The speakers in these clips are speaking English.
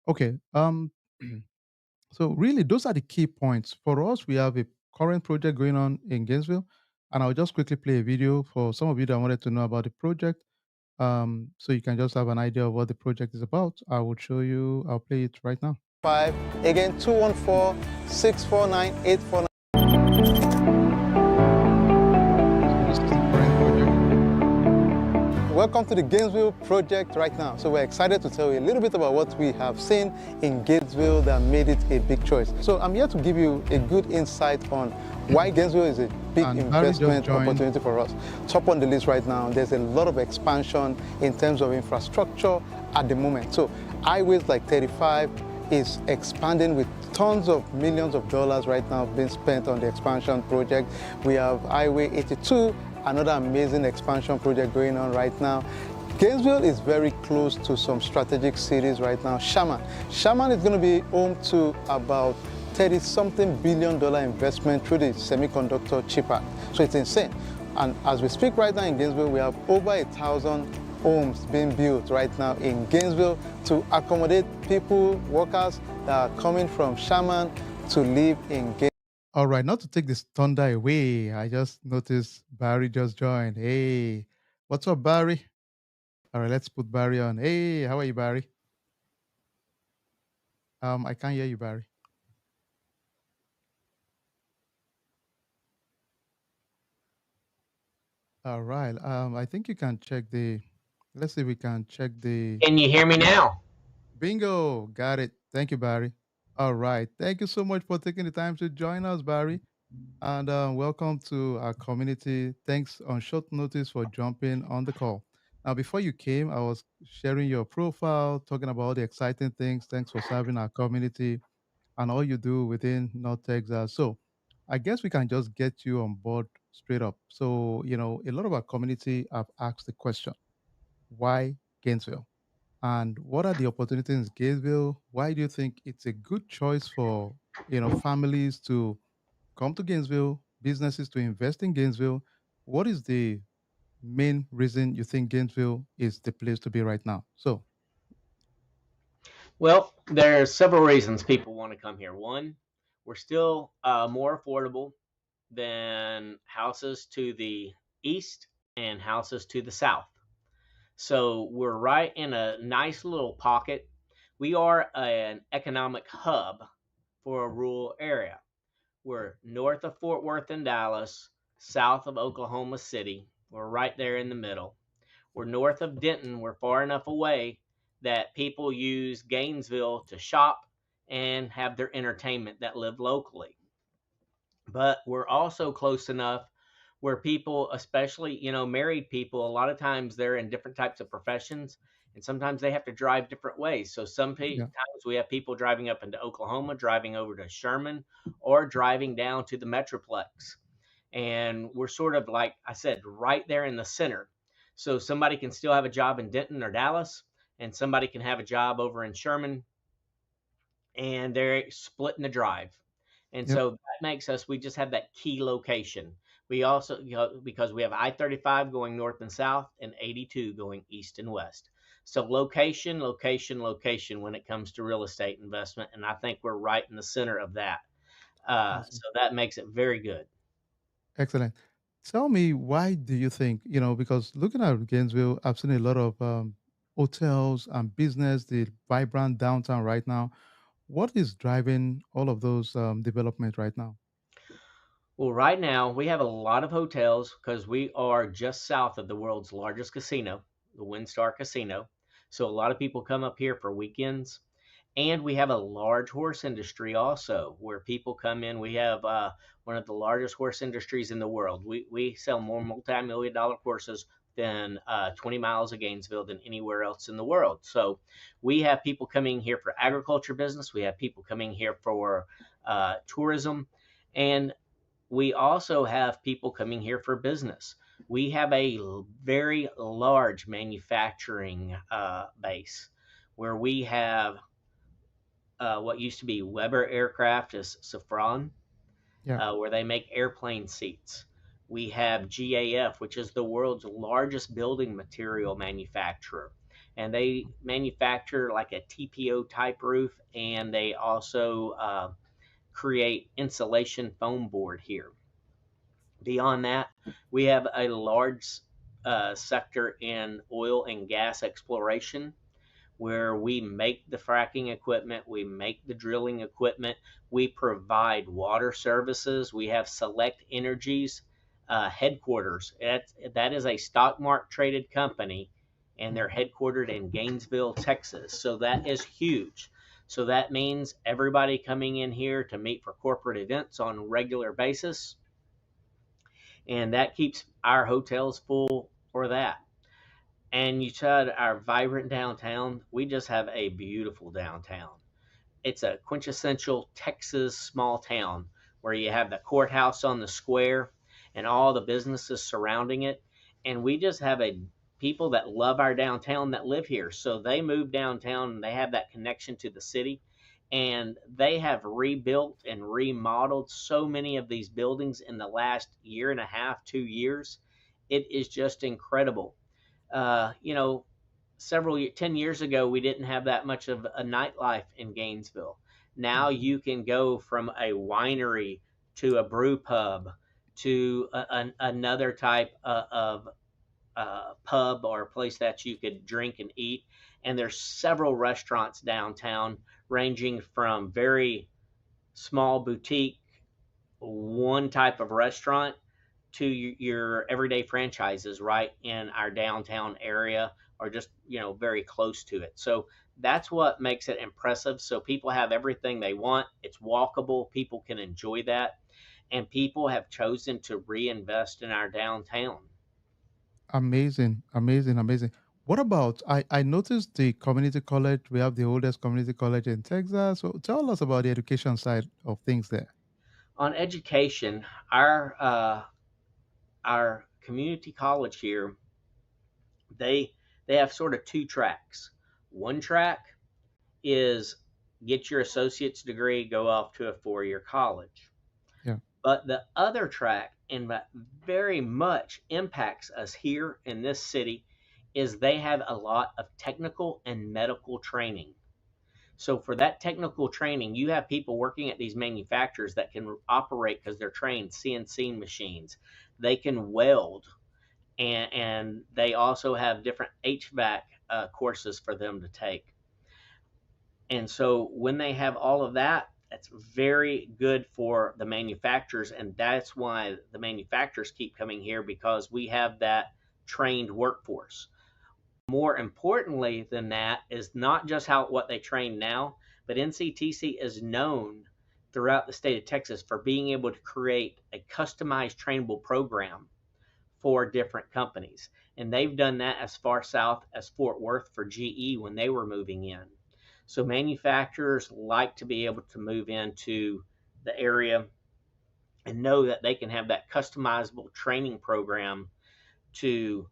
Okay. So really, those are the key points for us. We have a current project going on in Gainesville, and I'll just quickly play a video for some of you that wanted to know about the project. So you can just have an idea of what the project is about. I will show you. I'll play it right now. Five again 214-649-849. So this is the current project. Welcome to the Gainesville project right now. So we're excited to tell you a little bit about what we have seen in Gainesville that made it a big choice. So I'm here to give you a good insight on why Gainesville is a big And Barry just investment joined. opportunity for us. Top on the list right now, there's a lot of expansion in terms of infrastructure at the moment. So highways like 35 is expanding with tons of millions of dollars right now being spent on the expansion project. We have Highway 82, another amazing expansion project going on right now. Gainesville is very close to some strategic cities right now. Sherman. Sherman is going to be home to about 30-something billion-dollar investment through the semiconductor chip act. So it's insane. And as we speak right now in Gainesville, we have over 1,000 homes being built right now in Gainesville to accommodate people, workers that are coming from Sherman to live in Gainesville. All right, not to take this thunder away, I just noticed Barry just joined. Hey, what's up, Barry? All right, let's put Barry on. Hey, how are you, Barry? I can't hear you, Barry. All right. I think you can check the. Let's see if we can check the. Can you hear me now? Bingo. Got it. Thank you, Barry. All right. Thank you so much for taking the time to join us, Barry. And welcome to our community. Thanks on short notice for jumping on the call. Now, before you came, I was sharing your profile, talking about all the exciting things. Thanks for serving our community and all you do within North Texas. So, I guess we can just get you on board straight up. So, a lot of our community have asked the question, why Gainesville? And what are the opportunities in Gainesville? Why do you think it's a good choice for, families to come to Gainesville, businesses to invest in Gainesville? What is the main reason you think Gainesville is the place to be right now? So, Well, there are several reasons people want to come here. One, we're still more affordable than houses to the east and houses to the south. So we're right in a nice little pocket. We are an economic hub for a rural area. We're north of Fort Worth and Dallas, south of Oklahoma City. We're right there in the middle. We're north of Denton. We're far enough away that people use Gainesville to shop and have their entertainment that live locally. But we're also close enough where people, especially, married people, a lot of times they're in different types of professions and sometimes they have to drive different ways. So yeah. times we have people driving up into Oklahoma, driving over to Sherman, or driving down to the Metroplex. And we're sort of, like I said, right there in the center. So somebody can still have a job in Denton or Dallas, and somebody can have a job over in Sherman, and they're splitting the drive. And Yep. so that makes us, we just have that key location. We also, because we have I-35 going north and south and 82 going east and west. So location, location, location when it comes to real estate investment. And I think we're right in the center of that. Awesome. So that makes it very good. Excellent. Tell me, why do you think, because looking at Gainesville, I've seen a lot of hotels and business, the vibrant downtown right now. What is driving all of those development right now? Well, right now we have a lot of hotels because we are just south of the world's largest casino, the WinStar Casino. So a lot of people come up here for weekends. And we have a large horse industry also, where people come in. We have one of the largest horse industries in the world. We sell more multi-million dollar horses than 20 miles of Gainesville than anywhere else in the world. So we have people coming here for agriculture business. We have people coming here for tourism. And we also have people coming here for business. We have a very large manufacturing base where we have what used to be Weber Aircraft is Safran, Yeah. where they make airplane seats. We have GAF, which is the world's largest building material manufacturer. and they manufacture like a TPO type roof, and they also create insulation foam board here. Beyond that, we have a large sector in oil and gas exploration where we make the fracking equipment, we make the drilling equipment, we provide water services. We have Select Energies headquarters. That is a stock market traded company, and they're headquartered in Gainesville, Texas. So that is huge. So that means everybody coming in here to meet for corporate events on a regular basis, and that keeps our hotels full for that. And you said our vibrant downtown. We just have a beautiful downtown. It's a quintessential Texas small town where you have the courthouse on the square and all the businesses surrounding it. And we just have a people that love our downtown that live here. So they move downtown and they have that connection to the city. And they have rebuilt and remodeled so many of these buildings in the last year and a half, 2 years. It is just incredible. You know, 10 years ago, we didn't have that much of a nightlife in Gainesville. Now Mhm. you can go from a winery to a brew pub to another type of pub or a place that you could drink and eat. And there's several restaurants downtown, ranging from very small boutique, one type of restaurant, to your everyday franchises right in our downtown area, or just very close to it. So that's what makes it impressive. So people have everything they want. It's walkable. People can enjoy that, and people have chosen to reinvest in our downtown. Amazing, amazing, amazing. What about I noticed the community college. We have the oldest community college in Texas. So tell us about the education side of things there. On education, our community college here, they they have sort of two tracks. One track is get your associate's degree, go off to a 4 year college. Yeah. But the other track, and that very much impacts us here in this city, is they have a lot of technical and medical training. So for that technical training, you have people working at these manufacturers that can operate, because they're trained, CNC machines. They can weld, and they also have different HVAC courses for them to take. And so when they have all of that, that's very good for the manufacturers. And that's why the manufacturers keep coming here, because we have that trained workforce. More importantly than that is not just what they train now, but NCTC is known throughout the state of Texas for being able to create a customized trainable program for different companies. And they've done that as far south as Fort Worth for GE when they were moving in. So manufacturers like to be able to move into the area and know that they can have that customizable training program to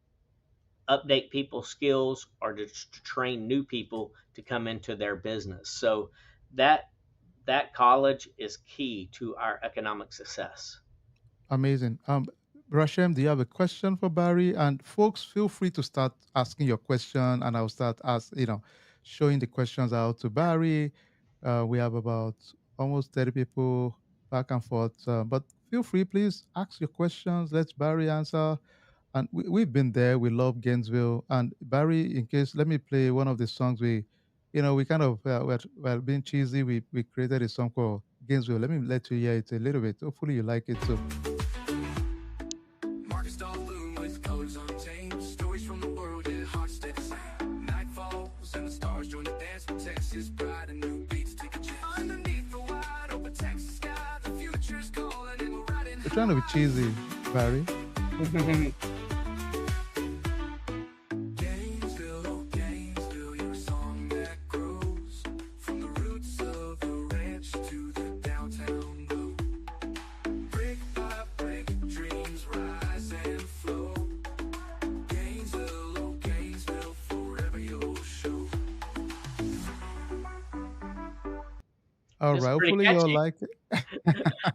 update people's skills, or to train new people to come into their business. So that college is key to our economic success. Amazing. Rashem, do you have a question for Barry? And folks, feel free to start asking your question, and I'll start showing the questions out to Barry. We have about almost 30 people back and forth, but feel free, please ask your questions. Let Barry answer. And we've been there. We love Gainesville. And Barry, in case, let me play one of the songs we kind of, well, being cheesy, we created a song called Gainesville. Let me let you hear it a little bit. Hopefully you like it too. Markets don't bloom with colors untamed. Stories from the world, yeah, hearts stay the same. Night falls and the stars join the dance. Texas pride and new beats take a chance. Underneath the wide open Texas sky, the future's calling and we're riding We're trying to be high. cheesy, Barry. Gainesville, oh Gainesville, you're a song that grows from the roots of the ranch to the downtown glow. Brick by brick, dreams rise and flow. Gainesville, oh Gainesville, forever your show. All It's right. pretty Hopefully you'll catchy. like it.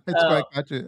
It's Uh, quite catchy.